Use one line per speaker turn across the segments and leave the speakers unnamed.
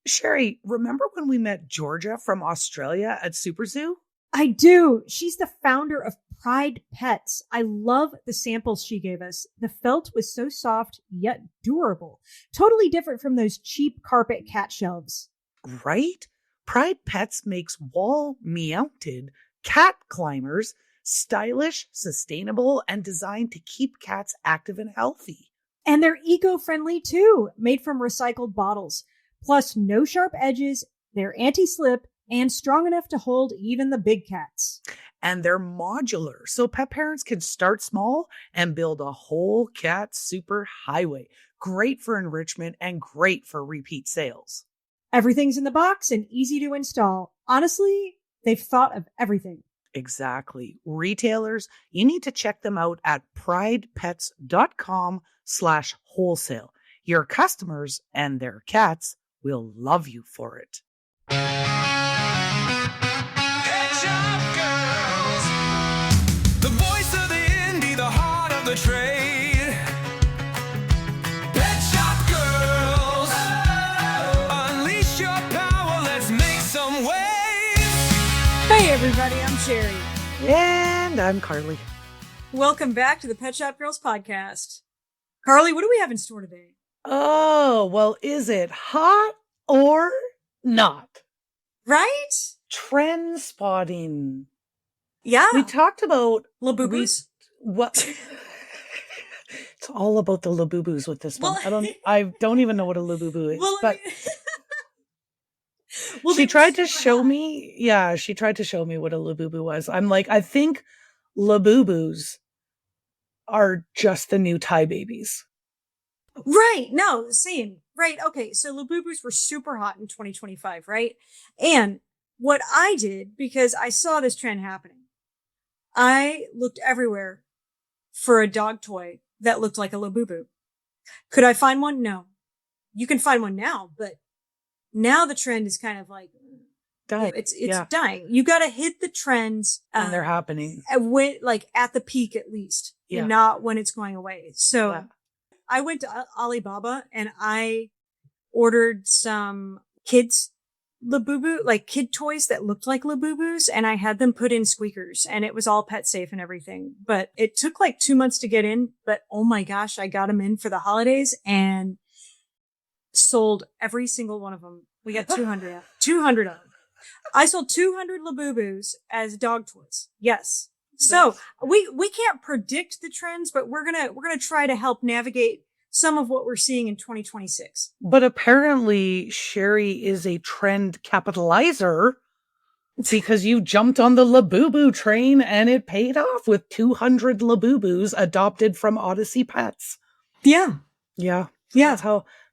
Sherry, remember when we met Georgia from Australia at Super Zoo?
I do. She's the founder of Pride Pets. I love the samples she gave us. The felt was so soft yet durable. Totally different from those cheap carpet cat shelves.
Right? Pride Pets makes wall-mounted cat climbers stylish, sustainable, and designed to keep cats active and healthy.
And they're eco-friendly too, made from recycled bottles. Plus, no sharp edges, they're anti-slip, and strong enough to hold even the big cats.
And they're modular, so pet parents can start small and build a whole cat super highway. Great for enrichment and great for repeat sales.
Everything's in the box and easy to install. Honestly, they've thought of everything.
Exactly. Retailers, you need to check them out at pridepets.com/wholesale. Your customers and their cats will love you for it.
Pet Shop Girls, the voice of the indie, the heart of the trade. Pet Shop Girls, unleash your power, let's make some waves.
Hey everybody, I'm Sherry.
And I'm Carly.
Welcome back to the Pet Shop Girls podcast. Carly, what do we have in store today?
Oh, well, is it hot or not?
Right?
Trendspotting.
Yeah.
We talked about
Labubu's.
what it's all about the labubus with this one.
Well,
I don't even know what a labubu is.
Well,
but
well,
she tried to show me. Yeah, she tried to show me what a labubu was. I'm like, I think labubus are just the new Thai babies.
Right. No, same. Right. Okay. So Labubus were super hot in 2025, right? And what I did, because I saw this trend happening, I looked everywhere for a dog toy that looked like a Labubu. Could I find one? No. You can find one now, but now the trend is kind of like
Dying.
It's dying. You got to hit the trends,
and they're happening
like at the peak at least, and not when it's going away. So I went to Alibaba and I ordered some kids Labubu, like kid toys that looked like Labubus, and I had them put in squeakers, and it was all pet safe and everything. But it took like 2 months to get in. But oh my gosh, I got them in for the holidays and sold every single one of them. We got 200 of them. I sold 200 Labubus as dog toys. Yes. So we can't predict the trends, but we're gonna try to help navigate some of what we're seeing in 2026.
But apparently Sherry is a trend capitalizer because you jumped on the Labubu train and it paid off with 200 Labubus adopted from Odyssey Pets.
Yeah.
Yeah.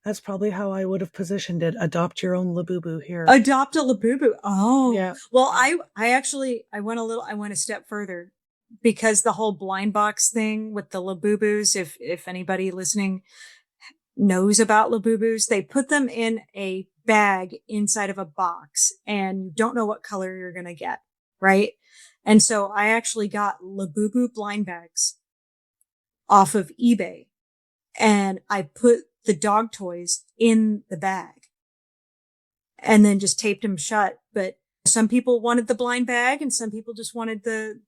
That's probably how I would have positioned it. Adopt your own Labubu here.
Adopt a Labubu. Oh,
yeah.
Well, I went a step further because the whole blind box thing with the Labubus, if anybody listening knows about Labubus, they put them in a bag inside of a box and you don't know what color you're going to get. Right. And so I actually got Labubu blind bags off of eBay and I put the dog toys in the bag and then just taped them shut. But some people wanted the blind bag and some people just wanted the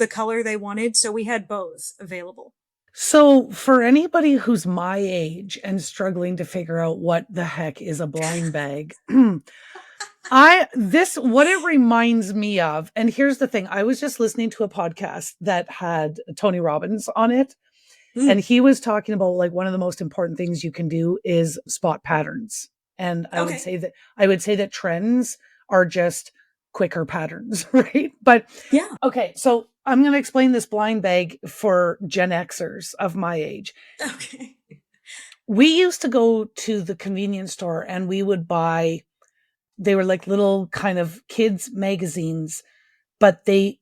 color they wanted. So we had both available.
So for anybody who's my age and struggling to figure out what the heck is a blind bag, what it reminds me of, and here's the thing, I was just listening to a podcast that had Tony Robbins on it. And he was talking about like one of the most important things you can do is spot patterns. And I would say that trends are just quicker patterns, right? But
yeah.
Okay. So I'm going to explain this blind bag for Gen Xers of my age.
Okay.
We used to go to the convenience store and we would buy, they were like little kind of kids magazines, but the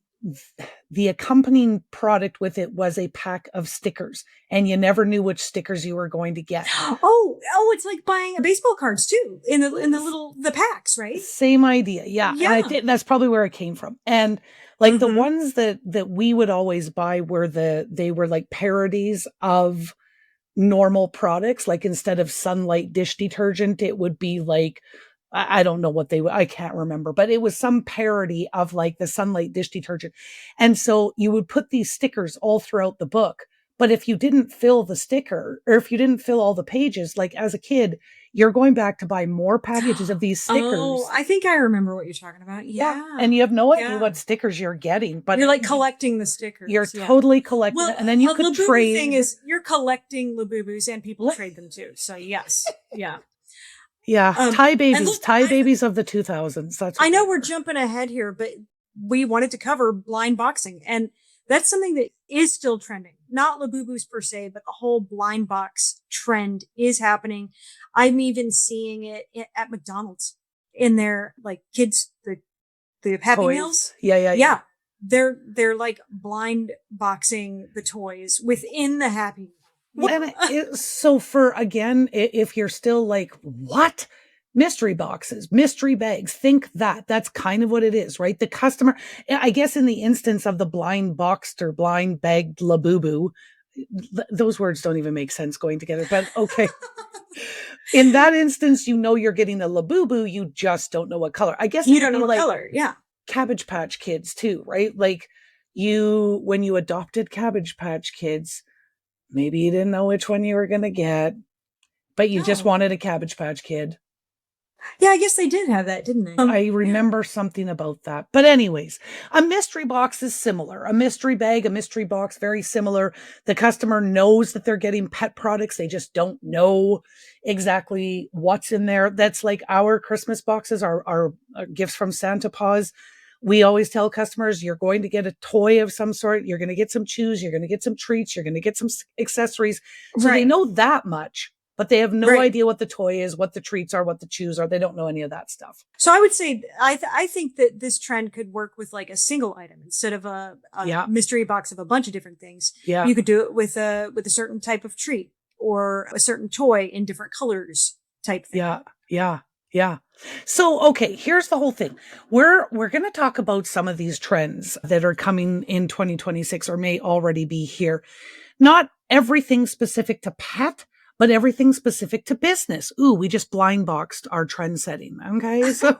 accompanying product with it was a pack of stickers and you never knew which stickers you were going to get.
Oh, it's like buying baseball cards too in the packs, right?
Same idea. Yeah. And I think that's probably where it came from. And like the ones that we would always buy were they were like parodies of normal products. Like instead of Sunlight dish detergent, it would be like, I don't know what I can't remember, but it was some parody of like the Sunlight dish detergent. And so you would put these stickers all throughout the book. But if you didn't fill the sticker, or if you didn't fill all the pages, like as a kid, you're going back to buy more packages of these stickers.
Oh, I think I remember what you're talking about. Yeah.
And you have no idea what stickers you're getting, but
you're like collecting the stickers.
You're totally collecting it. And then you could trade.
The thing is, you're collecting Labubus and people trade them too. So yes. Yeah.
Yeah. Thai babies of the 2000s. That's
I know we're jumping ahead here, but we wanted to cover blind boxing. And that's something that is still trending. Not Labubus per se, but the whole blind box trend is happening. I'm even seeing it at McDonald's in their like kids, the Happy Meals.
Yeah.
They're like blind boxing the toys within the Happy Meal.
And so for, again, if you're still like, what? Mystery boxes, mystery bags, think that's kind of what it is, right? The customer, I guess in the instance of the blind boxed or blind bagged Labubu, those words don't even make sense going together, but okay. In that instance, you're getting a Labubu, you just don't know what color. I guess
you don't know what color. Yeah.
Cabbage Patch Kids too, right? Like when you adopted Cabbage Patch Kids, maybe you didn't know which one you were going to get, but you just wanted a Cabbage Patch Kid.
Yeah, I guess they did have that, didn't they?
I remember something about that. But anyways, a mystery box is similar. A mystery bag, a mystery box, very similar. The customer knows that they're getting pet products. They just don't know exactly what's in there. That's like our Christmas boxes, our gifts from Santa Paws. We always tell customers, you're going to get a toy of some sort. You're going to get some chews. You're going to get some treats. You're going to get some accessories. So they know that much. But they have no idea what the toy is, what the treats are, what the chews are. They don't know any of that stuff.
So I would say, I think that this trend could work with like a single item instead of a mystery box of a bunch of different things.
Yeah.
You could do it with a certain type of treat or a certain toy in different colors type thing.
Yeah. So, okay, here's the whole thing. We're going to talk about some of these trends that are coming in 2026 or may already be here. Not everything specific to pet, but everything specific to business. Ooh, we just blind boxed our trend setting. Okay. So,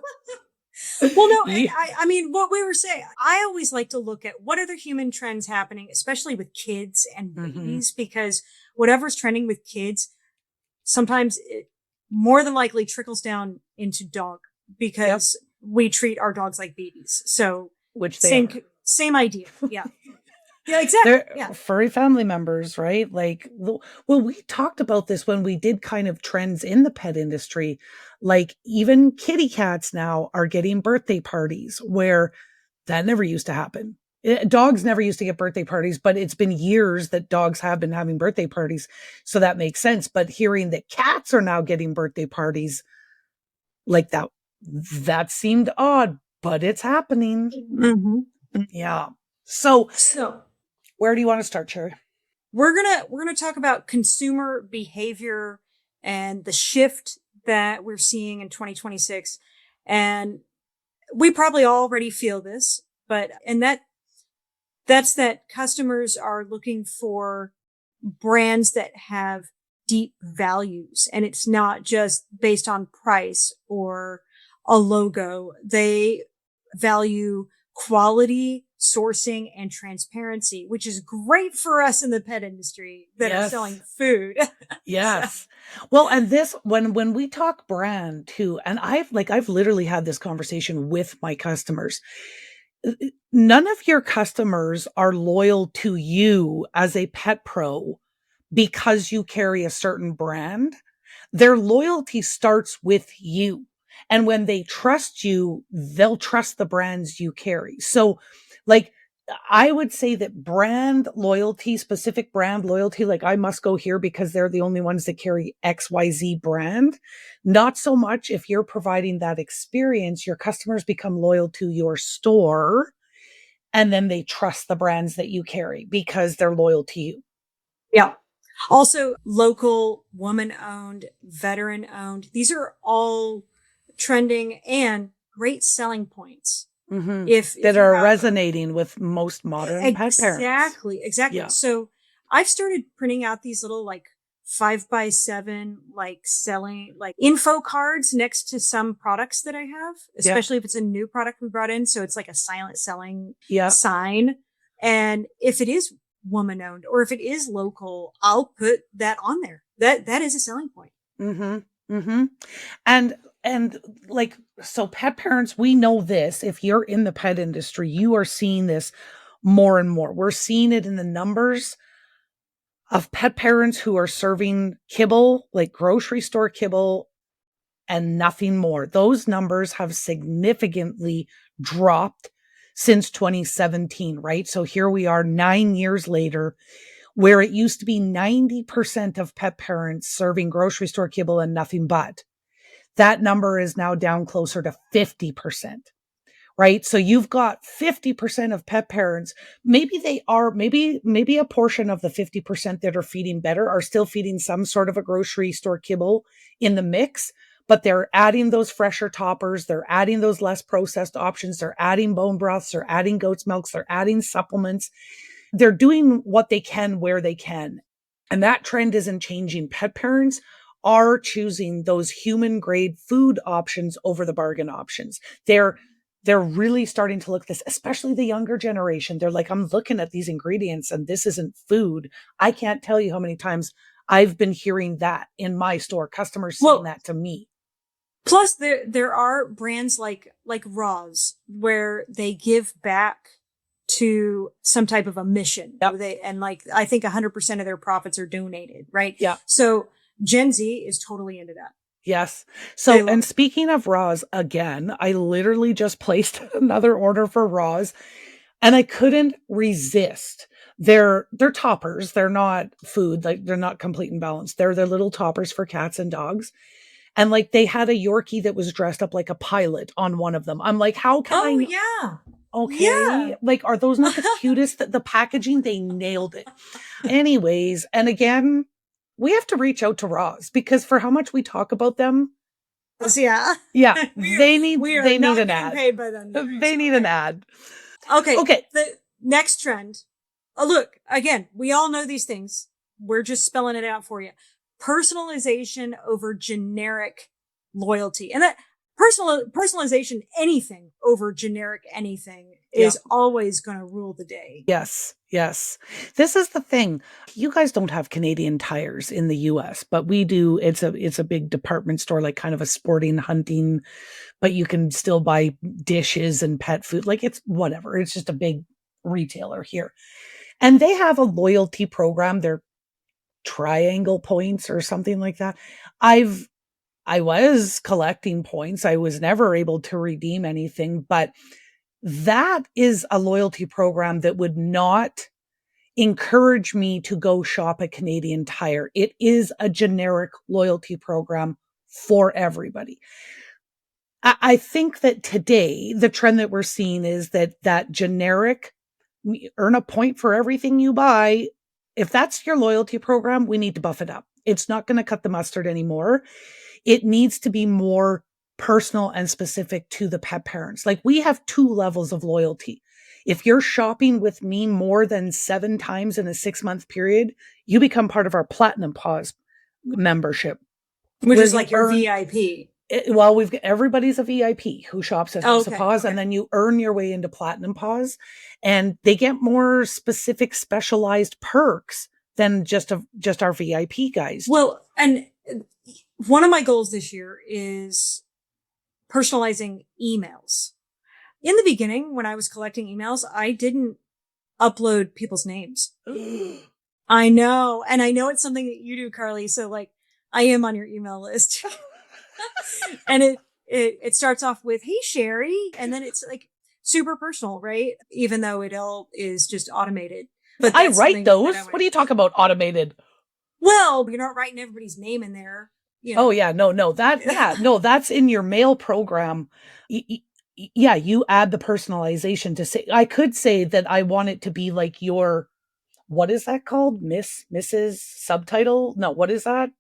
well, no, I mean, what we were saying, I always like to look at what are the human trends happening, especially with kids and babies, because whatever's trending with kids, sometimes it more than likely trickles down into dog because we treat our dogs like babies. So, same idea. Yeah. Yeah, exactly.
They're furry family members, right? Like, well, we talked about this when we did kind of trends in the pet industry. Like even kitty cats now are getting birthday parties where that never used to happen. Dogs never used to get birthday parties, but it's been years that dogs have been having birthday parties. So that makes sense. But hearing that cats are now getting birthday parties like that seemed odd, but it's happening.
Mm-hmm.
Yeah. So where do you want to start, Cherry?
We're gonna talk about consumer behavior and the shift that we're seeing in 2026. And we probably already feel this, that's that customers are looking for brands that have deep values. And it's not just based on price or a logo. They value quality, sourcing, and transparency, which is great for us in the pet industry that are selling food.
Yes. Well, and this, when we talk brand too, and I've literally had this conversation with my customers. None of your customers are loyal to you as a pet pro because you carry a certain brand. Their loyalty starts with you. And when they trust you, they'll trust the brands you carry. So like, I would say that brand loyalty, specific brand loyalty, like I must go here because they're the only ones that carry XYZ brand. Not so much if you're providing that experience, your customers become loyal to your store and then they trust the brands that you carry because they're loyal to you.
Yeah. Also, local, woman-owned, veteran-owned. These are all trending and great selling points.
Mm-hmm. If that are resonating with most modern pet parents.
Exactly.
Yeah.
So I've started printing out these little like 5x7, like selling like info cards next to some products that I have, especially if it's a new product we brought in. So it's like a silent selling sign. And if it is woman owned or if it is local, I'll put that on there. That is a selling point.
Mm-hmm. Mm-hmm. And like, so pet parents, we know this. If you're in the pet industry, you are seeing this more and more. We're seeing it in the numbers of pet parents who are serving kibble, like grocery store kibble, and nothing more. Those numbers have significantly dropped since 2017, right? So here we are 9 years later, where it used to be 90% of pet parents serving grocery store kibble and nothing but. That number is now down closer to 50%. Right. So you've got 50% of pet parents. Maybe they are, maybe a portion of the 50% that are feeding better are still feeding some sort of a grocery store kibble in the mix, but they're adding those fresher toppers. They're adding those less processed options. They're adding bone broths. They're adding goat's milks. They're adding supplements. They're doing what they can where they can. And that trend isn't changing. Pet parents are choosing those human grade food options over the bargain options. They're really starting to look at this, especially the younger generation. They're like, I'm looking at these ingredients and this isn't food. I can't tell you how many times I've been hearing that in my store, customers saying that to me.
Plus there are brands like Roz where they give back to some type of a mission. And like, I think 100% of their profits are donated, right?
Yeah.
So Gen Z is totally into that.
Yes. So, and speaking of Roz again, I literally just placed another order for Roz and I couldn't resist. They're toppers. They're not food. Like they're not complete and balanced. They're little toppers for cats and dogs. And like they had a Yorkie that was dressed up like a pilot on one of them. I'm like, how can I?
Yeah.
Okay.
Yeah.
Like, are those not the cutest? The packaging, they nailed it. Anyways. And again, we have to reach out to Roz because for how much we talk about them.
Yeah.
They need an ad.
Paid by them.
They need an ad.
Okay. The next trend. Oh, look, again, we all know these things. We're just spelling it out for you. Personalization over generic loyalty. And that personalization, anything over generic anything is always going to rule the day.
Yes. This is the thing. You guys don't have Canadian Tires in the US, but we do. It's a big department store, like kind of a sporting hunting, but you can still buy dishes and pet food. Like it's whatever. It's just a big retailer here. And they have a loyalty program. They're triangle points or something like that. I was collecting points. I was never able to redeem anything, but that is a loyalty program that would not encourage me to go shop at Canadian Tire. It is a generic loyalty program for everybody. I think that today, the trend that we're seeing is that generic, earn a point for everything you buy. If that's your loyalty program, we need to buff it up. It's not going to cut the mustard anymore. It needs to be more personal and specific to the pet parents. Like we have 2 levels of loyalty. If you're shopping with me more than 7 times in a 6-month period, you become part of our Platinum Paws membership.
Which is like your VIP.
We've got everybody's a VIP who shops at House of Paws, and then you earn your way into Platinum Paws, and they get more specific, specialized perks than just our VIP guys.
Well, and one of my goals this year is personalizing emails. In the beginning, when I was collecting emails, I didn't upload people's names. I know, and I know it's something that you do, Carly. So like, I am on your email list. And it starts off with, "Hey, Sherry." And then it's like super personal, right? Even though it all is just automated.
But I write those. What are you talking about? Automated?
Well, you're not writing everybody's name in there. You know?
Oh yeah. No, that's in your mail program. You add the personalization to say, I could say that I want it to be like your, what is that called? Mrs. subtitle? No, what is that?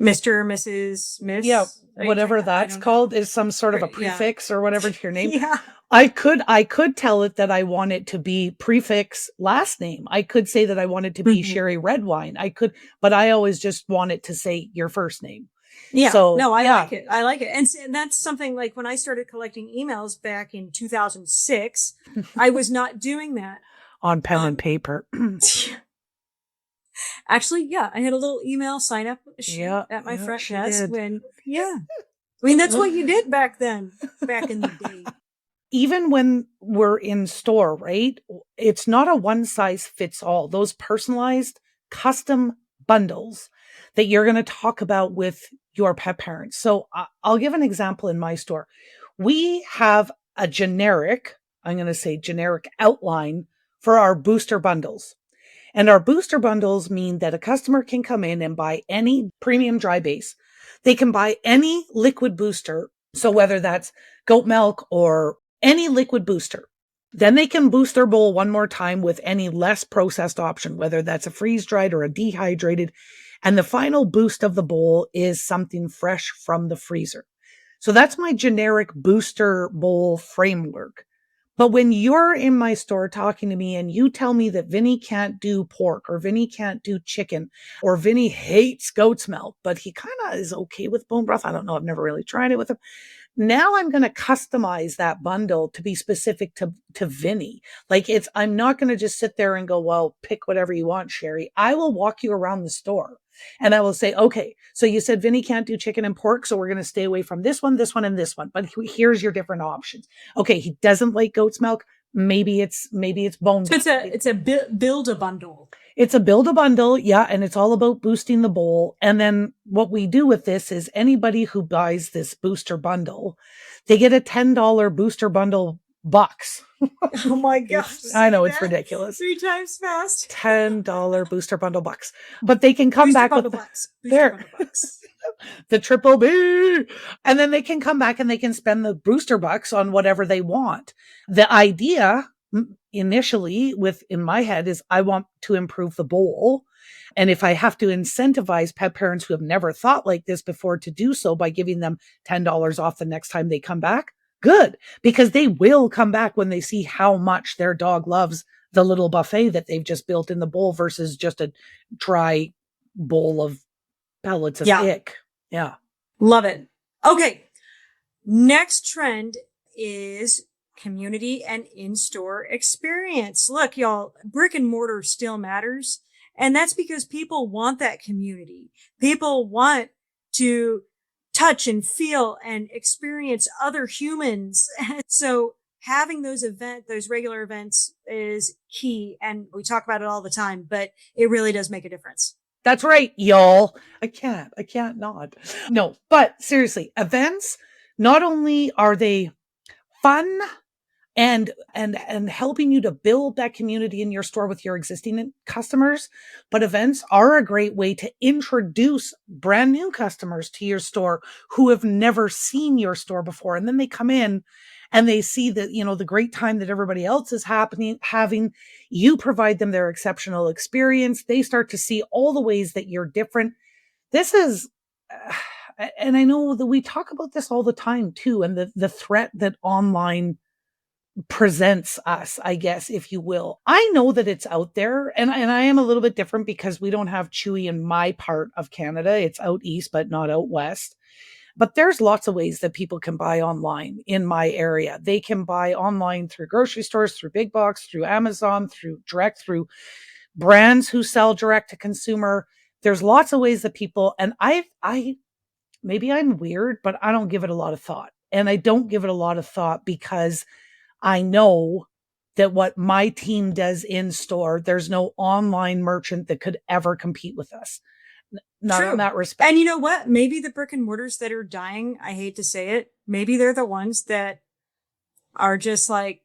Mr., Mrs., Miss.
Yeah, whatever that's called is some sort of a prefix or whatever to your name.
Yeah.
I could tell it that I want it to be prefix last name. I could say that I want it to be Sherry Redwine. But I always just want it to say your first name.
Yeah.
So,
no, I like it. I like it. And that's something like when I started collecting emails back in 2006, I was not doing that.
On pen and paper.
Actually, yeah, I had a little email sign up at my front desk I mean, that's what you did back then, back in the day.
Even when we're in store, right? It's not a one size fits all. Those personalized custom bundles that you're going to talk about with your pet parents. So I'll give an example in my store. We have a generic outline for our booster bundles. And our booster bundles mean that a customer can come in and buy any premium dry base. They can buy any liquid booster. So whether that's goat milk or any liquid booster, then they can boost their bowl one more time with any less processed option, whether that's a freeze dried or a dehydrated. And the final boost of the bowl is something fresh from the freezer. So that's my generic booster bowl framework. But when you're in my store talking to me and you tell me that Vinny can't do pork or Vinny can't do chicken or Vinny hates goat's milk, but he kind of is okay with bone broth. I don't know. I've never really tried it with him. Now I'm going to customize that bundle to be specific to Vinny. I'm not going to just sit there and go, well, pick whatever you want, Sherry. I will walk you around the store and I will say, okay, so you said Vinny can't do chicken and pork. So we're going to stay away from this one, and this one, but here's your different options. Okay. He doesn't like goat's milk. Maybe it's bone.
So it's a build a bundle.
It's a build a bundle. Yeah. And it's all about boosting the bowl. And then what we do with this is anybody who buys this booster bundle, they get a $10 booster bundle bucks.
Oh my gosh.
I know it's ridiculous.
3 times fast.
$10 booster bundle bucks. But they can come back with the triple B. And then they can come back and they can spend the booster bucks on whatever they want. The idea initially in my head is I want to improve the bowl. And if I have to incentivize pet parents who have never thought like this before to do so by giving them $10 off the next time they come back, good, because they will come back when they see how much their dog loves the little buffet that they've just built in the bowl versus just a dry bowl of pellets of ick. Yeah.
Love it. Okay. Next trend is community and in-store experience. Look, y'all, brick and mortar still matters. And that's because people want that community. People want to touch and feel and experience other humans. So having those regular events is key. And we talk about it all the time, but it really does make a difference.
That's right, y'all. I can't not. No, but seriously, events, not only are they fun and helping you to build that community in your store with your existing customers, but events are a great way to introduce brand new customers to your store who have never seen your store before. And then they come in and they see that, the great time that everybody else is having, you provide them their exceptional experience. They start to see all the ways that you're different. This is, and I know that we talk about this all the time too, and the threat that online presents us, I guess, if you will. I know that it's out there, and I am a little bit different because we don't have Chewy in my part of Canada. It's out east, but not out west. But there's lots of ways that people can buy online in my area. They can buy online through grocery stores, through big box, through Amazon, through brands who sell direct to consumer. There's lots of ways that people, and maybe I'm weird, but I don't give it a lot of thought. And I don't give it a lot of thought because I know that what my team does in store, there's no online merchant that could ever compete with us. Not in that respect.
And you know what? Maybe the brick and mortars that are dying, I hate to say it, maybe they're the ones that are just like,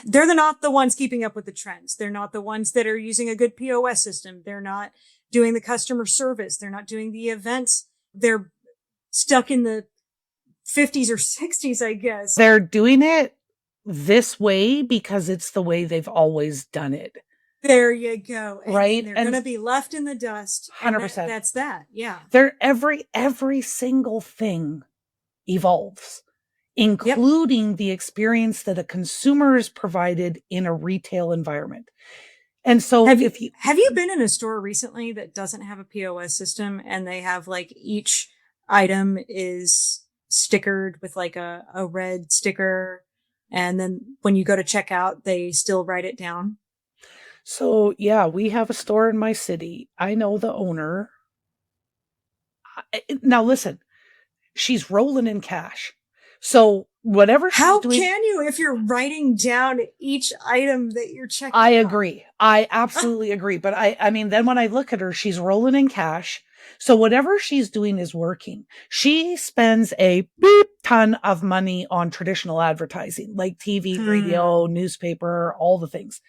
they're not the ones keeping up with the trends. They're not the ones that are using a good POS system. They're not doing the customer service. They're not doing the events. They're stuck in the 50s or 60s, I guess.
They're doing it this way because it's the way they've always done it.
There you go.
Right?
And they're going to be left in the dust.
100%.
That's that. Yeah.
Every single thing evolves, including the experience that a consumer is provided in a retail environment. And so
have you been in a store recently that doesn't have a POS system and they have like each item is stickered with like a red sticker, and then when you go to check out, they still write it down?
So yeah, we have a store in my city. I know the owner. Now listen, she's rolling in cash. So whatever she's doing.
How can you if you're writing down each item that you're checking
I
out?
agree. I absolutely agree. But I mean, then when I look at her, she's rolling in cash. So whatever she's doing is working. She spends a beep ton of money on traditional advertising, like TV, radio, newspaper, all the things.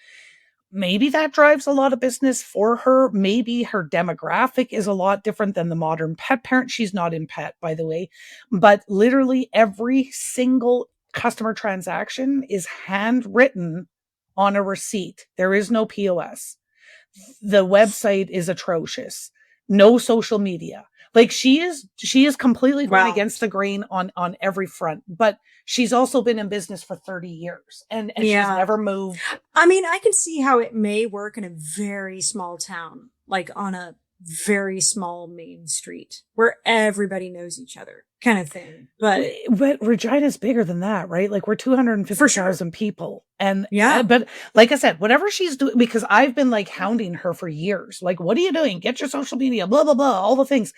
Maybe that drives a lot of business for her. Maybe her demographic is a lot different than the modern pet parent. She's not in pet, by the way, but literally every single customer transaction is handwritten on a receipt. There is no POS. The website is atrocious. No social media. Like she is completely going against the grain on every front, but she's also been in business for 30 years and she's never moved.
I mean, I can see how it may work in a very small town, like on a very small main street where everybody knows each other kind of thing. But
Regina's bigger than that, right? Like we're 250,000 people. And
yeah,
but like I said, whatever she's doing, because I've been like hounding her for years. Like, what are you doing? Get your social media, blah, blah, blah, all the things.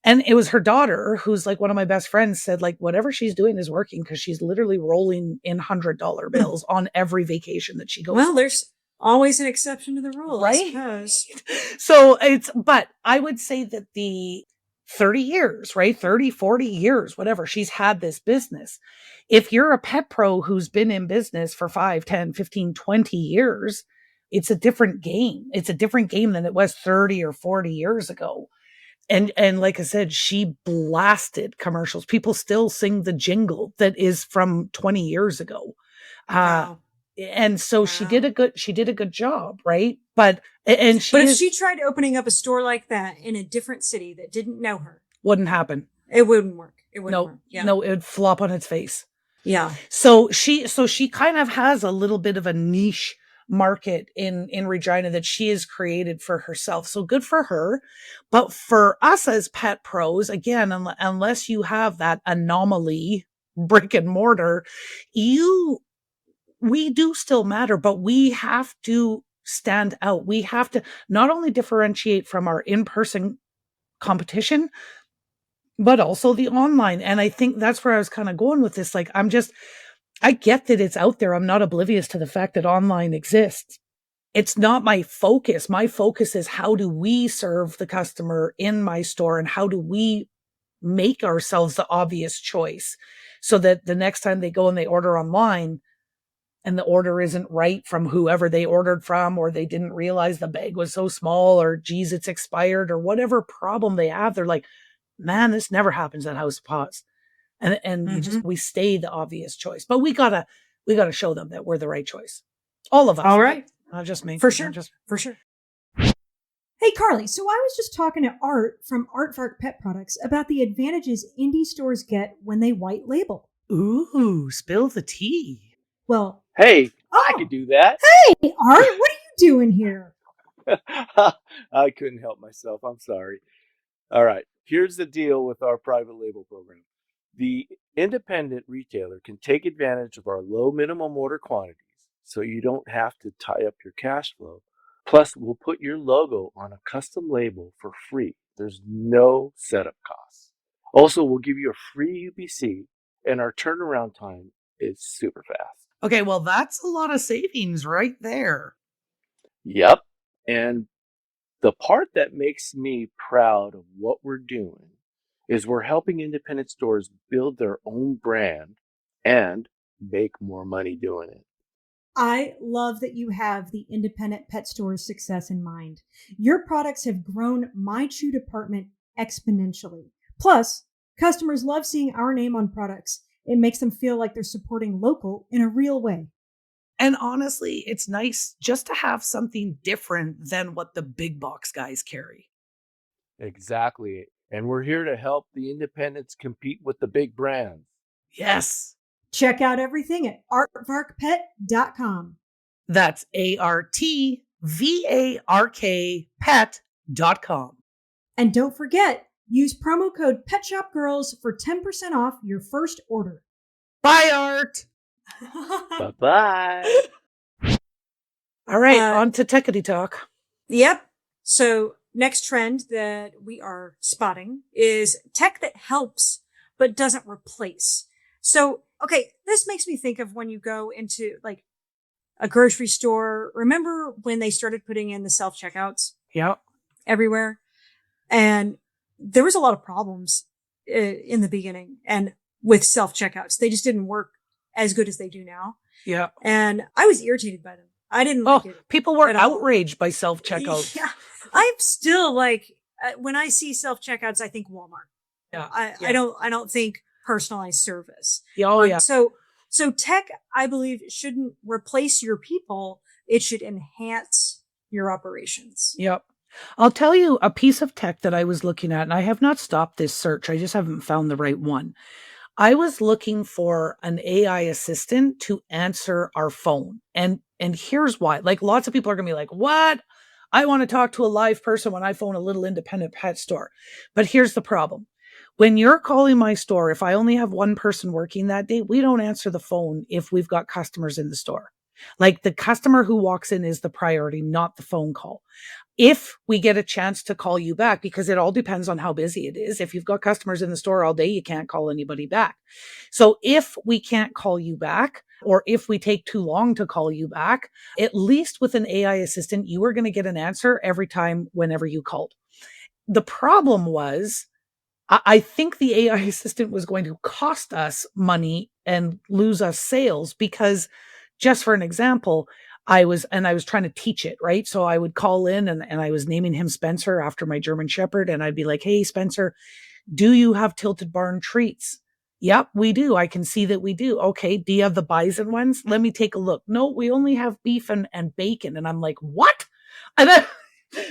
And it was her daughter, who's like one of my best friends, said like, whatever she's doing is working because she's literally rolling in $100 bills on every vacation that she goes.
Well, there's always an exception to the rule,
right?
I suppose.
So but I would say that the 30 years, right? 30, 40 years, whatever, she's had this business. If you're a pet pro who's been in business for 5, 10, 15, 20 years, it's a different game. It's a different game than it was 30 or 40 years ago. And like I said, she blasted commercials. People still sing the jingle that is from 20 years ago.
Wow.
And so she did a good job, right? But if
she tried opening up a store like that in a different city that didn't know her,
wouldn't happen.
It wouldn't work. It wouldn't work. Yeah.
No, it would flop on its face.
Yeah.
So she kind of has a little bit of a niche market in Regina that she has created for herself. So good for her. But for us as pet pros, again, unless you have that anomaly brick and mortar, we do still matter, but we have to stand out. We have to not only differentiate from our in-person competition, but also the online. And I think that's where I was kind of going with this. Like, I get that it's out there. I'm not oblivious to the fact that online exists. It's not my focus. My focus is how do we serve the customer in my store and how do we make ourselves the obvious choice so that the next time they go and they order online and the order isn't right from whoever they ordered from, or they didn't realize the bag was so small, or geez, it's expired, or whatever problem they have, they're like, man, this never happens at House of Paws. And we stay the obvious choice, but we gotta show them that we're the right choice. All of us.
All right.
Not just me.
For sure. For sure. Hey, Carly. So I was just talking to Art from Aardvark Pet Products about the advantages indie stores get when they white label.
Ooh, spill the tea.
Well,
hey, I could do that.
Hey, Art, what are you doing here?
I couldn't help myself. I'm sorry. All right. Here's the deal with our private label program. The independent retailer can take advantage of our low minimum order quantities, so you don't have to tie up your cash flow. Plus, we'll put your logo on a custom label for free. There's no setup costs. Also, we'll give you a free UPC, and our turnaround time is super fast.
Okay, well, that's a lot of savings right there.
Yep. And the part that makes me proud of what we're doing is we're helping independent stores build their own brand and make more money doing it.
I love that you have the independent pet store's success in mind. Your products have grown my chew department exponentially. Plus, customers love seeing our name on products. It makes them feel like they're supporting local in a real way.
And honestly, it's nice just to have something different than what the big box guys carry.
Exactly. And we're here to help the independents compete with the big brands.
Yes.
Check out everything at artvarkpet.com.
That's ARTVARK pet.com.
And don't forget, use promo code PetShopGirls for 10% off your first order.
Bye, Art.
Bye-bye.
All right, on to Techity Talk.
Yep. So next trend that we are spotting is tech that helps but doesn't replace. So, okay, this makes me think of when you go into like a grocery store. Remember when they started putting in the self-checkouts?
Yep.
Everywhere? And there was a lot of problems in the beginning and with self-checkouts. They just didn't work as good as they do now.
Yeah.
And I was irritated by them. I didn't like it.
People were outraged by self-checkouts.
Yeah. I'm still like, when I see self-checkouts, I think Walmart.
Yeah.
I don't think personalized service.
Yeah.
So tech, I believe, shouldn't replace your people. It should enhance your operations.
Yep. I'll tell you a piece of tech that I was looking at, and I have not stopped this search. I just haven't found the right one. I was looking for an AI assistant to answer our phone. And here's why. Like, lots of people are going to be like, what? I want to talk to a live person when I phone a little independent pet store. But here's the problem. When you're calling my store, if I only have one person working that day, we don't answer the phone if we've got customers in the store. Like, the customer who walks in is the priority, not the phone call. If we get a chance to call you back, because it all depends on how busy it is. If you've got customers in the store all day, you can't call anybody back. So if we can't call you back, or if we take too long to call you back, at least with an AI assistant, you are going to get an answer every time whenever you called. The problem was, I think the AI assistant was going to cost us money and lose us sales because, just for an example, I was trying to teach it, right? So I would call in and I was naming him Spencer after my German Shepherd. And I'd be like, hey, Spencer, do you have tilted barn treats? Yep, we do. I can see that we do. Okay. Do you have the bison ones? Let me take a look. No, we only have beef and bacon. And I'm like, what? And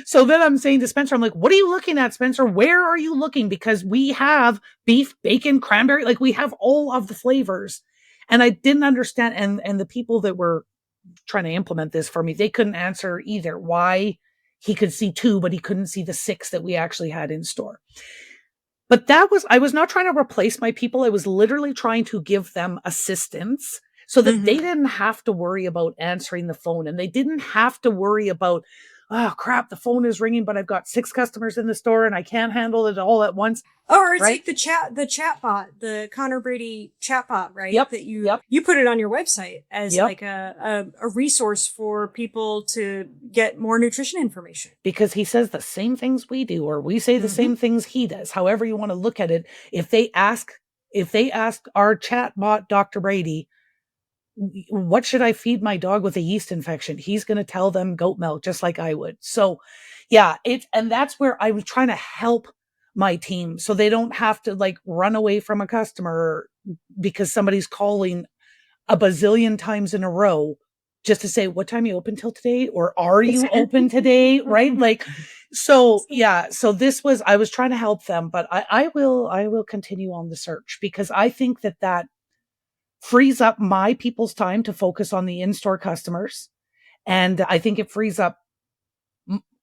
so then I'm saying to Spencer, I'm like, what are you looking at, Spencer? Where are you looking? Because we have beef, bacon, cranberry, like we have all of the flavors. And I didn't understand. And the people that were trying to implement this for me, they couldn't answer either why he could see 2, but he couldn't see the 6 that we actually had in store. But I was not trying to replace my people. I was literally trying to give them assistance so that they didn't have to worry about answering the phone, and they didn't have to worry about, oh crap, the phone is ringing, but I've got 6 customers in the store and I can't handle it all at once.
Or it's like the chat bot, the Connor Brady chat bot, right?
Yep.
That you put it on your website as like a resource for people to get more nutrition information.
Because he says the same things we do, or we say the same things he does. However you want to look at it. If they ask our chat bot, Dr. Brady, what should I feed my dog with a yeast infection? He's going to tell them goat milk, just like I would. So yeah, and that's where I was trying to help my team so they don't have to like run away from a customer because somebody's calling a bazillion times in a row just to say, what time you open till today? Or are you open today? Right? Like, so yeah, so I was trying to help them, but I will continue on the search because I think that frees up my people's time to focus on the in-store customers. And I think it frees up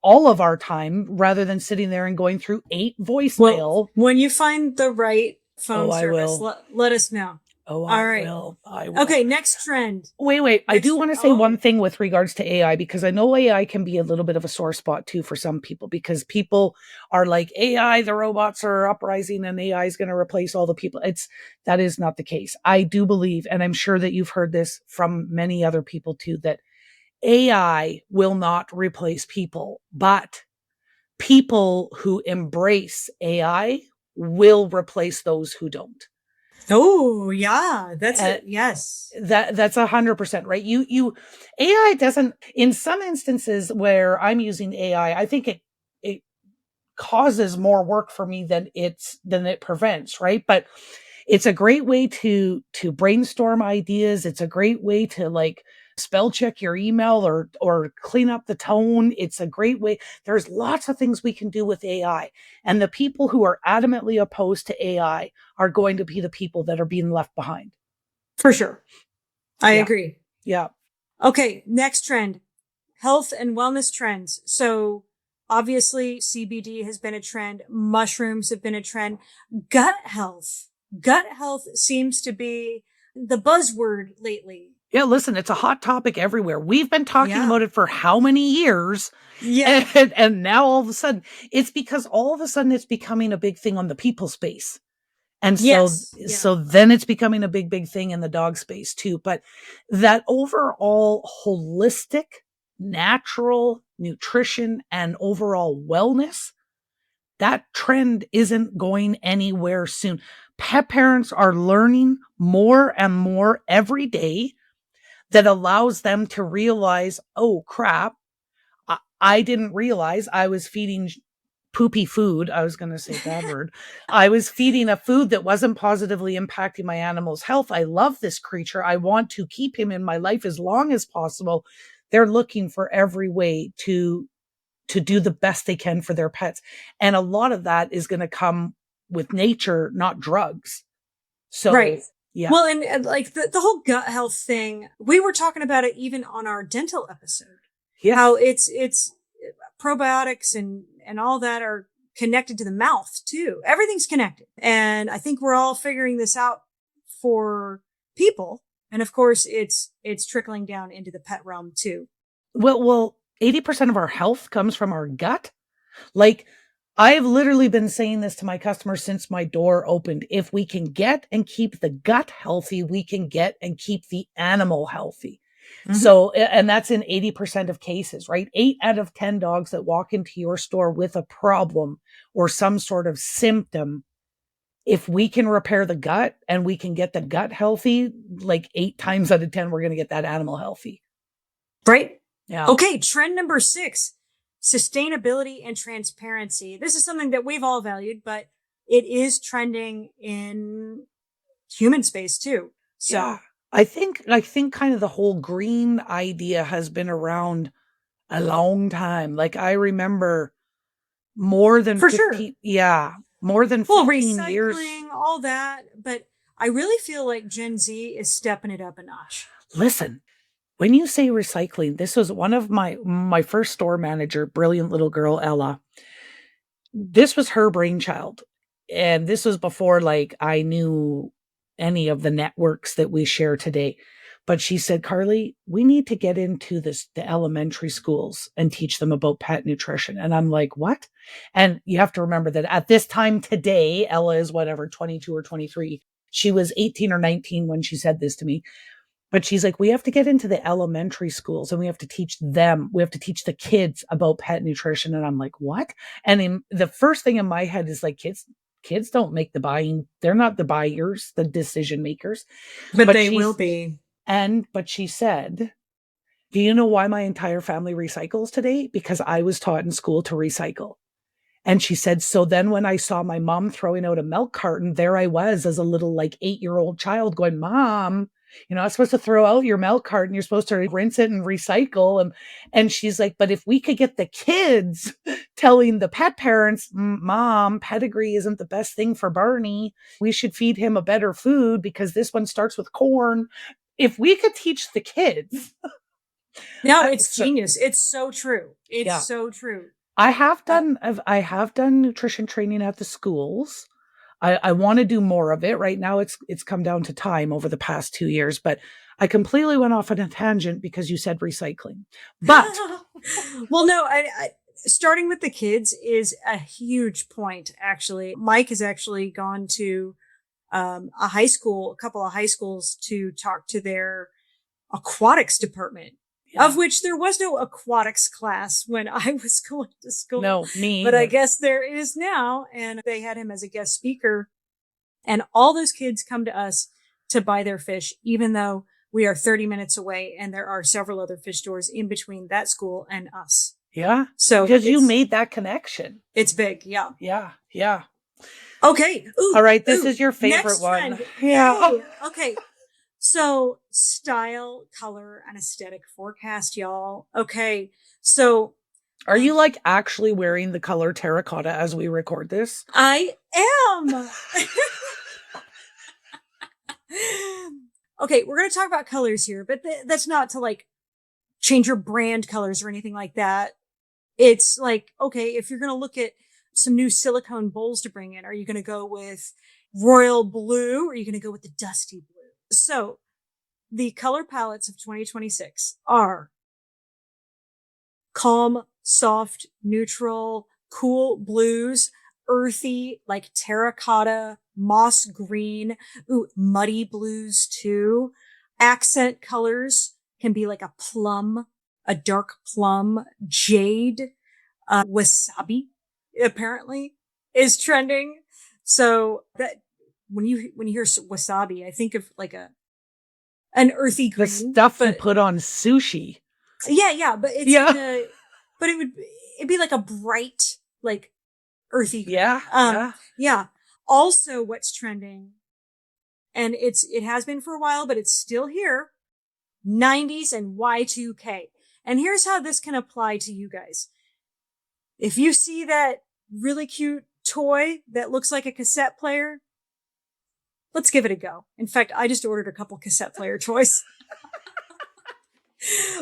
all of our time rather than sitting there and going through 8 voicemail.
Well, when you find the right phone service, let us know.
Oh,
all right.
I will.
Okay, next trend.
Wait. I do want to say one thing with regards to AI, because I know AI can be a little bit of a sore spot too for some people, because people are like, AI, the robots are uprising and AI is going to replace all the people. That is not the case. I do believe, and I'm sure that you've heard this from many other people too, that AI will not replace people, but people who embrace AI will replace those who don't.
Oh yeah, that's it. Yes,
that's 100% right. You AI doesn't, in some instances where I'm using AI, I think it causes more work for me than it prevents, right? But it's a great way to brainstorm ideas. It's a great way to like spell check your email or clean up the tone. It's a great way. There's lots of things we can do with AI. And the people who are adamantly opposed to AI are going to be the people that are being left behind.
For sure. I agree.
Yeah.
Okay, next trend. Health and wellness trends. So obviously CBD has been a trend. Mushrooms have been a trend. Gut health. Gut health seems to be the buzzword lately.
Yeah, listen, it's a hot topic everywhere. We've been talking about it for how many years? Yeah. And now all of a sudden, it's because all of a sudden it's becoming a big thing on the people space. And so then it's becoming a big thing in the dog space too. But that overall holistic, natural nutrition and overall wellness, that trend isn't going anywhere soon. Pet parents are learning more and more every day that allows them to realize, oh crap, I didn't realize I was feeding poopy food. I was going to say that word. I was feeding a food that wasn't positively impacting my animal's health. I love this creature. I want to keep him in my life as long as possible. They're looking for every way to do the best they can for their pets. And a lot of that is going to come with nature, not drugs. So,
right.
Yeah.
Well, and like the whole gut health thing, we were talking about it even on our dental episode. Yes. How it's probiotics and all that are connected to the mouth too. Everything's connected. And I think we're all figuring this out for people. And of course it's trickling down into the pet realm too.
Well, 80% of our health comes from our gut. Like, I've literally been saying this to my customers since my door opened. If we can get and keep the gut healthy, we can get and keep the animal healthy. Mm-hmm. So, and that's in 80% of cases, right? 8 out of 10 dogs that walk into your store with a problem or some sort of symptom, if we can repair the gut and we can get the gut healthy, like 8 times out of 10, we're going to get that animal healthy.
Right? Yeah. Okay. Trend number 6. Sustainability and transparency. This is something that we've all valued, but it is trending in human space too. So yeah.
I think kind of the whole green idea has been around a long time. Like, I remember more than
for
15,
sure.
Yeah, more than 15 years.
All that, but I really feel like Gen Z is stepping it up a notch.
Listen, when you say recycling, this was one of my first store manager, brilliant little girl, Ella. This was her brainchild. And this was before like I knew any of the networks that we share today. But she said, Carly, we need to get into the elementary schools and teach them about pet nutrition. And I'm like, what? And you have to remember that at this time today, Ella is 22 or 23. She was 18 or 19 when she said this to me. But she's like, we have to get into the elementary schools and we have to teach them. We have to teach the kids about pet nutrition. And I'm like, what? And the first thing in my head is like, kids don't make the buying. They're not the buyers, the decision makers.
But they will be.
But she said, do you know why my entire family recycles today? Because I was taught in school to recycle. And she said, so then when I saw my mom throwing out a milk carton, there I was as a little like 8-year-old child going, Mom, you're not supposed to throw out your milk carton. You're supposed to rinse it and recycle. And she's like, but if we could get the kids telling the pet parents, Mom, pedigree isn't the best thing for Barney. We should feed him a better food because this one starts with corn. If we could teach the kids.
No, it's genius. It's so true. It's so true.
I have done nutrition training at the schools. I want to do more of it. Right now it's come down to time over the past 2 years, but I completely went off on a tangent because you said recycling. But
well, no, I starting with the kids is a huge point. Actually, Mike has actually gone to a couple of high schools to talk to their aquatics department. Yeah. Of which there was no aquatics class when I was going to school.
No, me.
But I guess there is now. And they had him as a guest speaker. And all those kids come to us to buy their fish, even though we are 30 minutes away. And there are several other fish stores in between that school and us.
Yeah.
So
because you made that connection.
It's big. Yeah.
Yeah. Yeah.
Okay.
All right. This is your favorite one.
Yeah. Okay. So style, color, and aesthetic forecast, y'all. Okay. So
are you like actually wearing the color terracotta as we record this?
I am. Okay, we're going to talk about colors here, but that's not to like change your brand colors or anything like that. It's like, okay, if you're going to look at some new silicone bowls to bring in, are you going to go with royal blue or are you going to go with the dusty blue? So the color palettes of 2026 are calm, soft, neutral, cool blues, earthy, like terracotta, moss green, muddy blues too. Accent colors can be like a plum, a dark plum, jade, wasabi apparently is trending. So that when you hear wasabi, I think of like an earthy green.
The stuff you put on sushi.
Yeah, but it's but it'd be like a bright, like earthy green. Yeah. Also, what's trending, and it has been for a while, but it's still here. 90s and Y2K. And here's how this can apply to you guys. If you see that really cute toy that looks like a cassette player, let's give it a go. In fact, I just ordered a couple cassette player toys.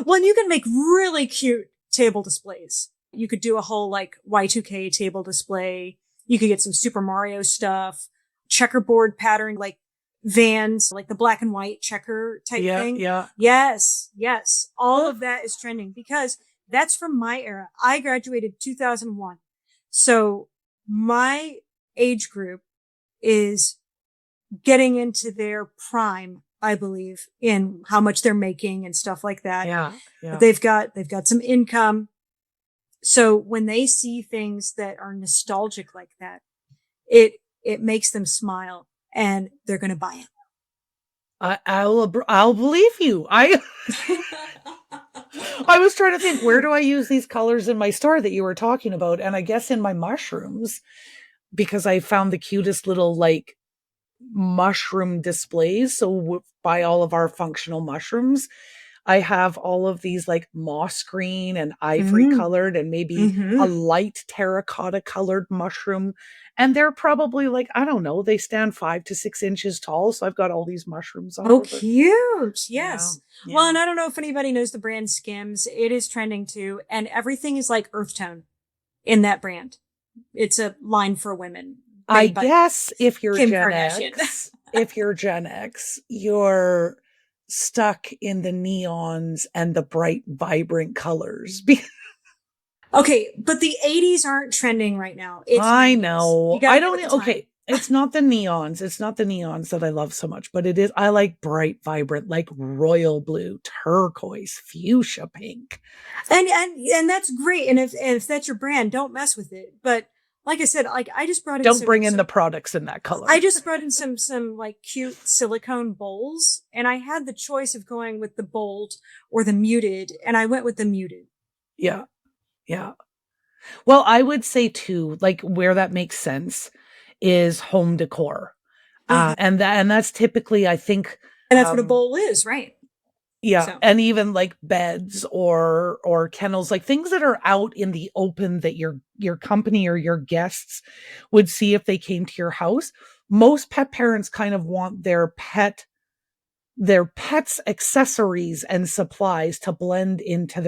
Well, and you can make really cute table displays. You could do a whole like Y2K table display. You could get some Super Mario stuff, checkerboard pattern, like Vans, like the black and white checker type thing.
Yeah.
Yes. All of that is trending because that's from my era. I graduated 2001. So my age group is getting into their prime, I believe, in how much they're making and stuff like that.
Yeah.
But they've got some income. So when they see things that are nostalgic like that, it makes them smile and they're going to buy it.
I'll believe you. I was trying to think, where do I use these colors in my store that you were talking about? And I guess in my mushrooms, because I found the cutest little like mushroom displays. So buy all of our functional mushrooms. I have all of these like moss green and ivory colored and maybe a light terracotta colored mushroom. And they're probably like, I don't know, they stand 5 to 6 inches tall. So I've got all these mushrooms.
Oh, cute. Yes.
Yeah.
Well, and I don't know if anybody knows the brand Skims. It is trending too. And everything is like earth tone in that brand. It's a line for women.
I guess if you're Gen X, you're stuck in the neons and the bright, vibrant colors.
Okay, but the 80s aren't trending right now.
I know. I don't. Okay, it's not the neons. It's not the neons that I love so much, but it is. I like bright, vibrant, like royal blue, turquoise, fuchsia pink,
and that's great. And if that's your brand, don't mess with it. But like I said, like I just brought in.
Don't bring in the products in that color.
I just brought in some like cute silicone bowls, and I had the choice of going with the bold or the muted, and I went with the muted.
Yeah. Well, I would say too, like where that makes sense is home decor, and that's typically, I think,
and that's what a bowl is, right?
Yeah. So. And even like beds or kennels, like things that are out in the open that your company or your guests would see if they came to your house. Most pet parents kind of want their pet's accessories and supplies to blend into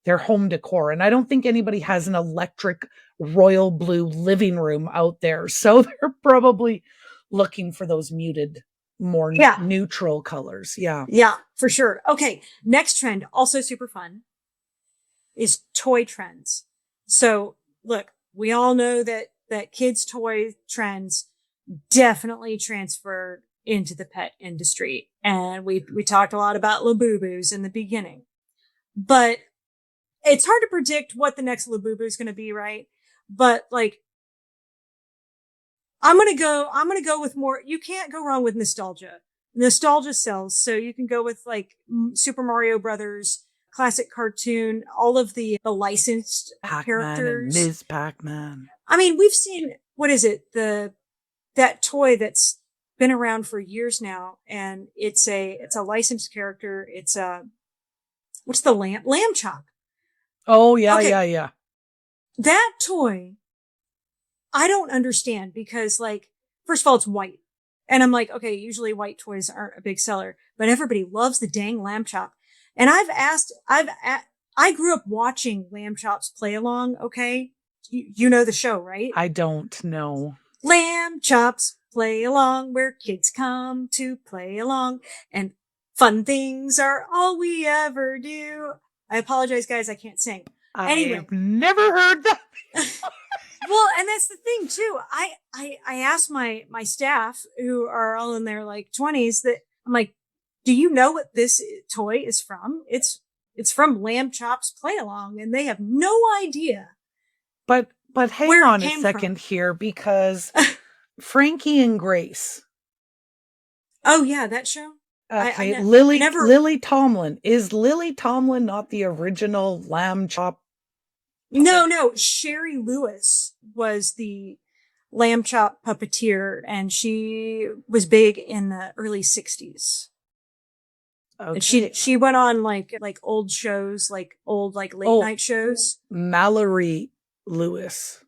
their home decor. And I don't think anybody has an electric royal blue living room out there. So they're probably looking for those muted, more neutral colors.
Yeah, for sure. Okay. Next trend, also super fun, is toy trends. So look, we all know that kids' toy trends definitely transfer into the pet industry. And we talked a lot about Labubu's in the beginning, but it's hard to predict what the next Labubu is going to be, right? But like, I'm going to go with more. You can't go wrong with nostalgia. Nostalgia sells. So you can go with like Super Mario Brothers, classic cartoon, all of the licensed
Pac-Man
characters.
And Ms. Pac-Man.
I mean, we've seen, what is it? That toy that's been around for years now, and it's a licensed character. It's what's the lamb chop?
Oh yeah,
Okay.
yeah.
That toy, I don't understand because, like, first of all, it's white. And I'm like, okay, usually white toys aren't a big seller, but everybody loves the dang lamb chop. And I grew up watching lamb chops play along. Okay. You know the show, right?
I don't know.
Lamb chops play along where kids come to play along, and fun things are all we ever do. I apologize, guys. I can't sing. Anyway.
I've never heard that.
Well, and that's the thing too. I asked my staff, who are all in their like 20s, that I'm like, do you know what this toy is from? It's from Lamb Chop's Play Along, and they have no idea.
But hang on a second here, because Frankie and Grace.
Oh yeah, that show.
Okay, Lily Tomlin. Is Lily Tomlin not the original Lamb Chop?
No. Sherry Lewis was the Lamb Chop puppeteer, and she was big in the early 60s. Okay. And she went on like old shows, like old like late night shows.
Mallory Lewis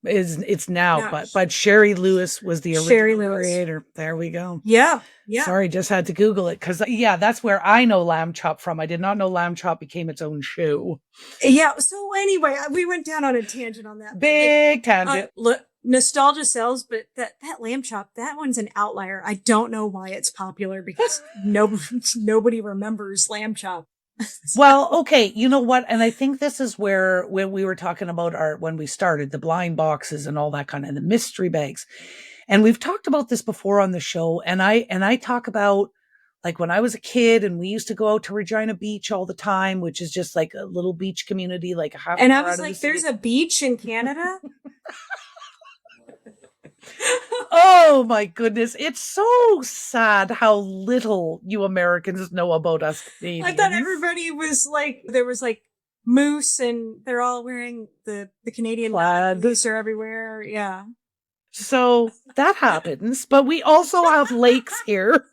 it's now, but Sherry Lewis was the original creator. There we go.
Yeah.
Sorry, just had to Google it because that's where I know Lamb Chop from. I did not know Lamb Chop became its own show.
Yeah. So anyway, we went down on a tangent on that.
Big tangent.
Look, nostalgia sells, but that Lamb Chop, that one's an outlier. I don't know why it's popular, because nobody remembers Lamb Chop.
Well, okay, you know what? And I think this is where, when we were talking about when we started, the blind boxes and all that kind of, the mystery bags. And we've talked about this before on the show. And I talk about, like, when I was a kid and we used to go out to Regina Beach all the time, which is just like a little beach community, like a half
And
hour
I was like, there's a beach in Canada?
Oh my goodness. It's so sad how little you Americans know about us Canadians.
I thought everybody was like, there was like moose, and they're all wearing the Canadian flag. Moose are everywhere. Yeah.
So that happens, but we also have lakes here.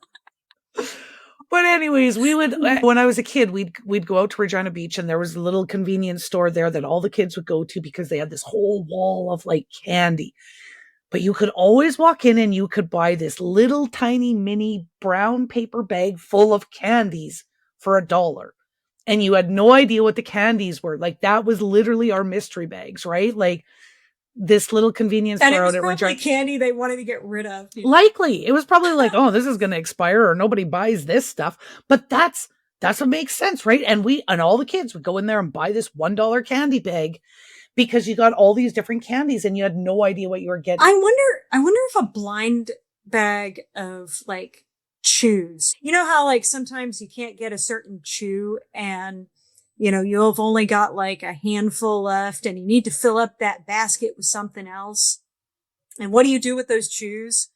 But anyways, we would, when I was a kid, we'd go out to Regina Beach, and there was a little convenience store there that all the kids would go to because they had this whole wall of like candy. But you could always walk in and you could buy this little tiny mini brown paper bag full of candies for $1. And you had no idea what the candies were. Like, that was literally our mystery bags, right? Like, this little convenience store.
And it was probably candy they wanted to get rid of.
Likely. It was probably like, oh, this is going to expire, or nobody buys this stuff. But that's what makes sense, right? And all the kids would go in there and buy this $1 candy bag, because you got all these different candies and you had no idea what you were getting.
I wonder if a blind bag of like chews, you know how like sometimes you can't get a certain chew, and you've only got like a handful left, and you need to fill up that basket with something else. And what do you do with those chews?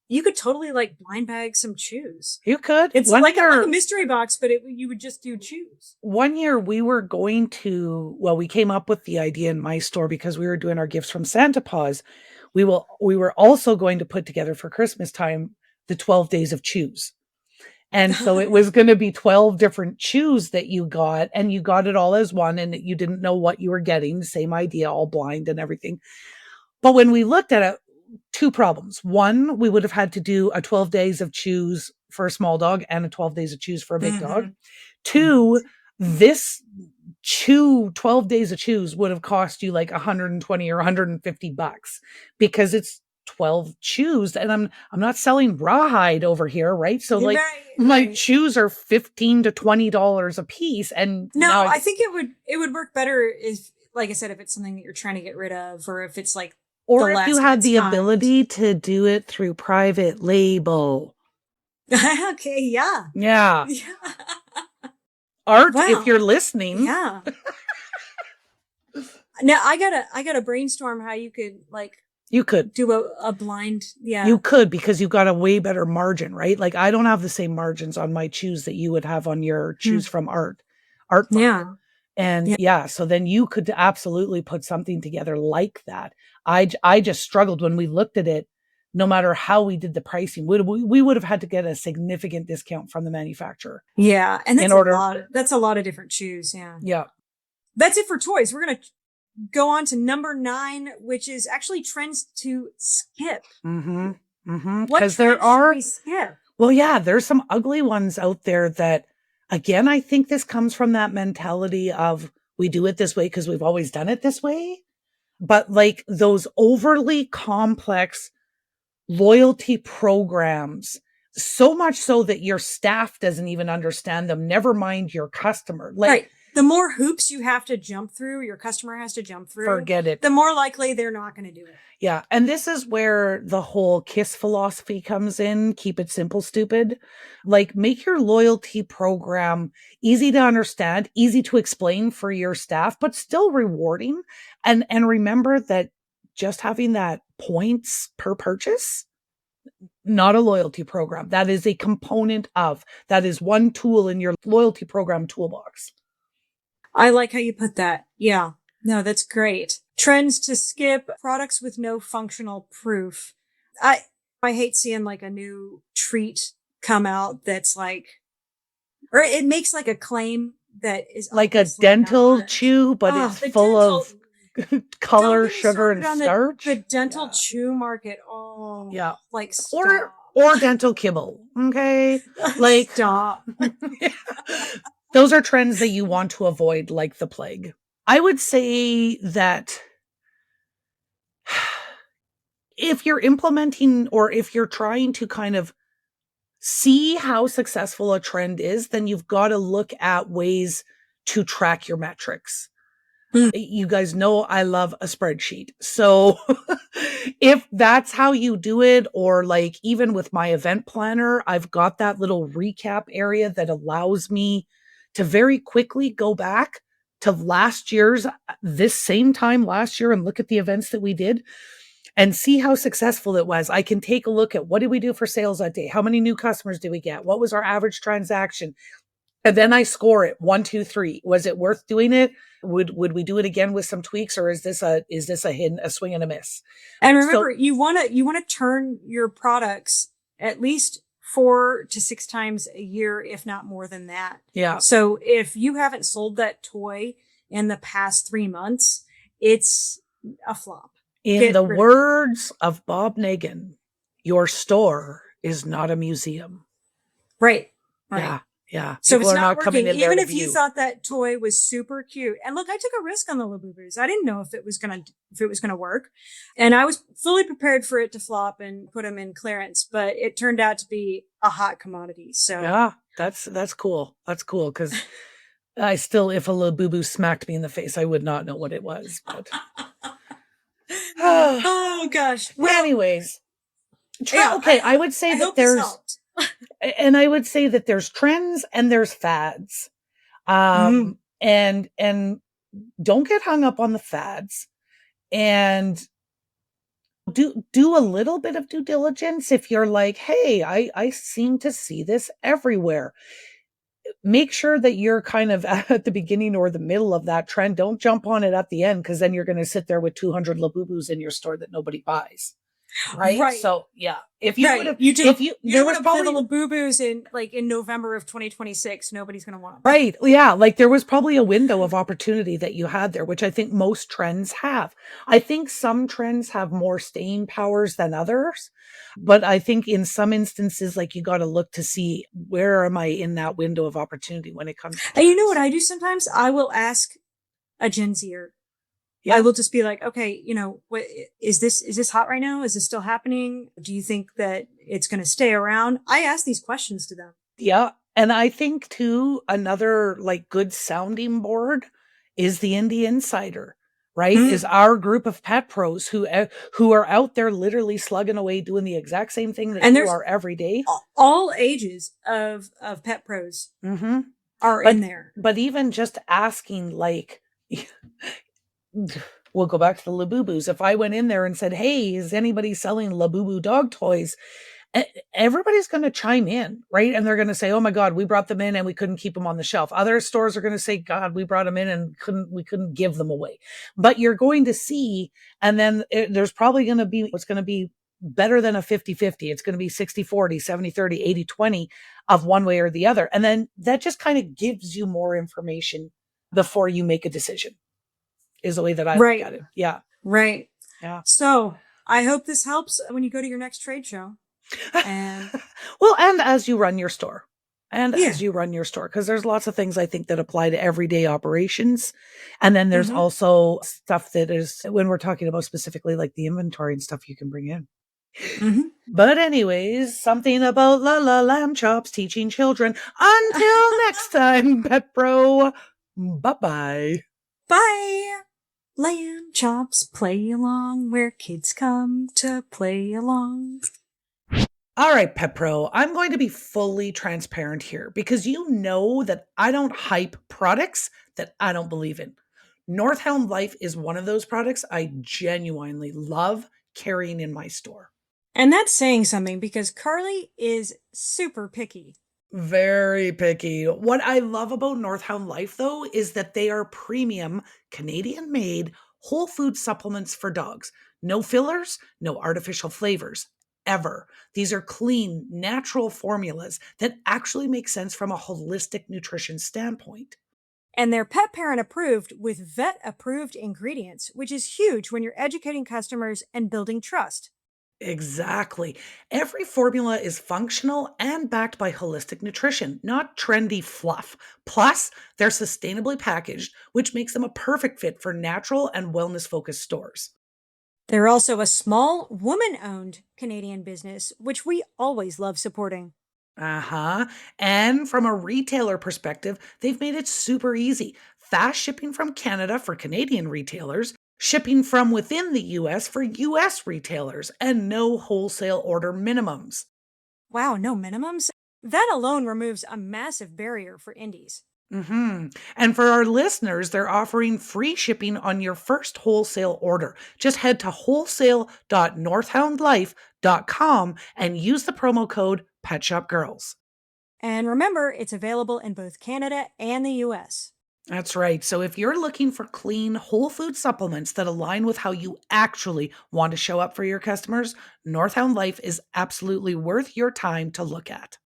You could totally like blind bag some chews.
You could.
It's like a mystery box, but you would just do chews.
One year we were going to, we came up with the idea in my store because we were doing our gifts from Santa Paws. We were also going to put together for Christmas time the 12 days of chews. And so it was going to be 12 different chews that you got, and you got it all as one, and you didn't know what you were getting. Same idea, all blind and everything. But when we looked at it, two problems. One, we would have had to do a 12 days of chews for a small dog and a 12 days of chews for a big dog. Two, this 12 days of chews would have cost you like $120 or $150, because it's 12 chews, and I'm not selling rawhide over here, right? So like my chews are $15 to $20 a piece. And
I think it would work better if, like I said, if it's something that you're trying to get rid of, or if it's like,
or if you had the ability to do it through private label.
Okay, yeah.
Yeah. Art, if you're listening.
Yeah. Now I gotta brainstorm how you could
you could
do a blind. Yeah.
You could, because you've got a way better margin, right? Like, I don't have the same margins on my chews that you would have on your chews from Art.
Yeah.
And so then you could absolutely put something together like that. I just struggled when we looked at it, no matter how we did the pricing, we would have had to get a significant discount from the manufacturer.
Yeah. And that's a lot of different shoes. Yeah.
Yeah.
That's it for toys. We're going to go on to number 9, which is actually trends to skip.
Mm-hmm. Mm-hmm.
Because there are, we skip?
Well, yeah, there's some ugly ones out there that, again, I think this comes from that mentality of we do it this way because we've always done it this way. But like those overly complex loyalty programs, so much so that your staff doesn't even understand them, never mind your customer. Like,
right. The more hoops you have to jump through, your customer has to jump through.
Forget it.
The more likely they're not going to do it.
Yeah. And this is where the whole KISS philosophy comes in. Keep it simple, stupid. Like, make your loyalty program easy to understand, easy to explain for your staff, but still rewarding. And remember that just having that points per purchase, not a loyalty program. That is a component of, that is one tool in your loyalty program toolbox.
I like how you put that. Yeah. No, that's great. Trends to skip, products with no functional proof. I hate seeing like a new treat come out that's like, or it makes like a claim that is
like a dental chew, but it's full of color, sugar, and starch.
The dental chew market. Oh,
yeah.
Like, stop.
Or dental kibble. Okay. Like,
stop.
Those are trends that you want to avoid like the plague. I would say that if you're implementing or if you're trying to kind of see how successful a trend is, then you've got to look at ways to track your metrics. You guys know I love a spreadsheet. So if that's how you do it, or like even with my event planner, I've got that little recap area that allows me to very quickly go back to last year's, this same time last year, and look at the events that we did and see how successful it was. I can take a look at what did we do for sales that day? How many new customers did we get? What was our average transaction? And then I score it 1, 2, 3. Was it worth doing it? Would we do it again with some tweaks, or is this a swing and a miss?
And remember, you want to turn your products at least 4 to 6 times a year, if not more than that.
Yeah.
So if you haven't sold that toy in the past 3 months, it's a flop.
In the words of Bob Nagin, your store is not a museum.
Right.
Yeah. Yeah.
So it's not working. Even if you thought that toy was super cute. And look, I took a risk on the Labubu's. I didn't know if it was gonna work. And I was fully prepared for it to flop and put them in clearance, but it turned out to be a hot commodity. So
yeah, that's cool. That's cool. Cause I still, if a Labubu smacked me in the face, I would not know what it was. But
oh gosh.
Well, anyways. Okay. I would say that there's, and I would say that there's trends and there's fads. And don't get hung up on the fads, and do a little bit of due diligence. If you're like, hey, I seem to see this everywhere. Make sure that you're kind of at the beginning or the middle of that trend. Don't jump on it at the end, because then you're going to sit there with 200 Labubus in your store that nobody buys. Right. So yeah, if you would have, there was probably
the Labubus in November of 2026, nobody's going to want them.
Right. Yeah. Like there was probably a window of opportunity that you had there, which I think most trends have. I think some trends have more staying powers than others, but I think in some instances, like you got to look to see where am I in that window of opportunity when it comes to
and you know what I do sometimes? I will ask a Gen Zer. Yeah. I will just be like, okay, what is this hot right now? Is this still happening? Do you think that it's going to stay around? I ask these questions to them.
Yeah. And I think too, another like good sounding board is the Indie Insider, right? Is our group of pet pros who are out there literally slugging away, doing the exact same thing that you are every day.
All ages of pet pros are in there.
But even just asking, like, we'll go back to the Labubus. If I went in there and said, hey, is anybody selling Labubu dog toys? Everybody's going to chime in, right? And they're going to say, oh my God, we brought them in and we couldn't keep them on the shelf. Other stores are going to say, God, we brought them in and we couldn't give them away. But you're going to see, and then there's probably going to be what's going to be better than a 50-50. It's going to be 60-40, 70-30, 80-20 of one way or the other. And then that just kind of gives you more information before you make a decision, is the way that I look at it. Yeah.
Right.
Yeah.
So I hope this helps when you go to your next trade show. And
well, and as you run your store. As you run your store, because there's lots of things I think that apply to everyday operations. And then there's also stuff that is, when we're talking about specifically like the inventory and stuff you can bring in. But anyways, something about la lamb chops teaching children. Until next time, Pet Pro. Bye-bye.
Bye. Lamb chops, play along where kids come to play along.
All right, Pet Pro, I'm going to be fully transparent here because you know that I don't hype products that I don't believe in. Northhound Life is one of those products I genuinely love carrying in my store.
And that's saying something because Carly is super picky.
Very picky. What I love about Northhound Life, though, is that they are premium, Canadian-made, whole food supplements for dogs. No fillers, no artificial flavors. Ever. These are clean, natural formulas that actually make sense from a holistic nutrition standpoint.
And they're pet parent approved with vet approved ingredients, which is huge when you're educating customers and building trust.
Exactly. Every formula is functional and backed by holistic nutrition, not trendy fluff. Plus, they're sustainably packaged, which makes them a perfect fit for natural and wellness-focused stores.
They're also a small, woman-owned Canadian business, which we always love supporting.
And from a retailer perspective, they've made it super easy. Fast shipping from Canada for Canadian retailers, shipping from within the U.S. for U.S. retailers, and no wholesale order minimums.
Wow, no minimums? That alone removes a massive barrier for indies.
And for our listeners, they're offering free shipping on your first wholesale order. Just head to wholesale.northhoundlife.com and use the promo code PetShopGirls.
And remember, it's available in both Canada and the US.
That's right. So if you're looking for clean, whole food supplements that align with how you actually want to show up for your customers, Northhound Life is absolutely worth your time to look at.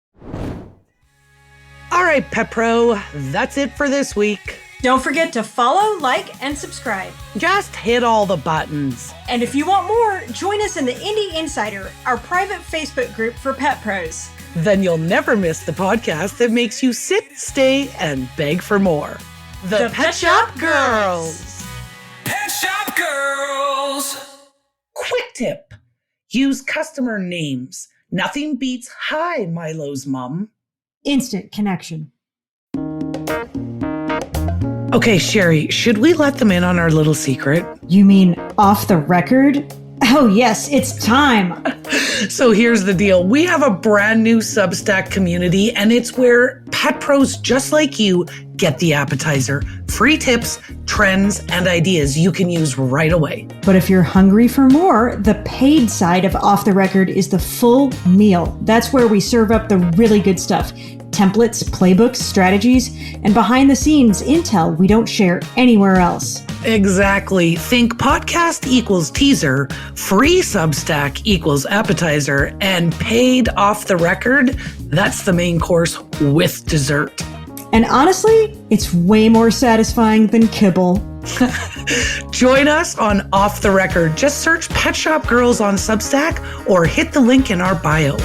All right, Pet Pro, that's it for this week.
Don't forget to follow, like, and subscribe.
Just hit all the buttons.
And if you want more, join us in the Indie Insider, our private Facebook group for pet pros.
Then you'll never miss the podcast that makes you sit, stay, and beg for more. The Pet Shop Girls.
Pet Shop Girls.
Quick tip. Use customer names. Nothing beats "Hi, Milo's mom."
Instant connection.
Okay, Sherry, should we let them in on our little secret?
You mean off the record? Oh yes, it's time.
So here's the deal. We have a brand new Substack community, and it's where pet pros just like you get the appetizer. Free tips, trends, and ideas you can use right away.
But if you're hungry for more, the paid side of Off the Record is the full meal. That's where we serve up the really good stuff. Templates, playbooks, strategies, and behind the scenes intel we don't share anywhere else.
Exactly. Think podcast equals teaser, free Substack equals appetizer, and paid Off the Record, that's the main course with dessert.
And honestly, it's way more satisfying than kibble.
Join us on Off the Record. Just search Pet Shop Girls on Substack or hit the link in our bio.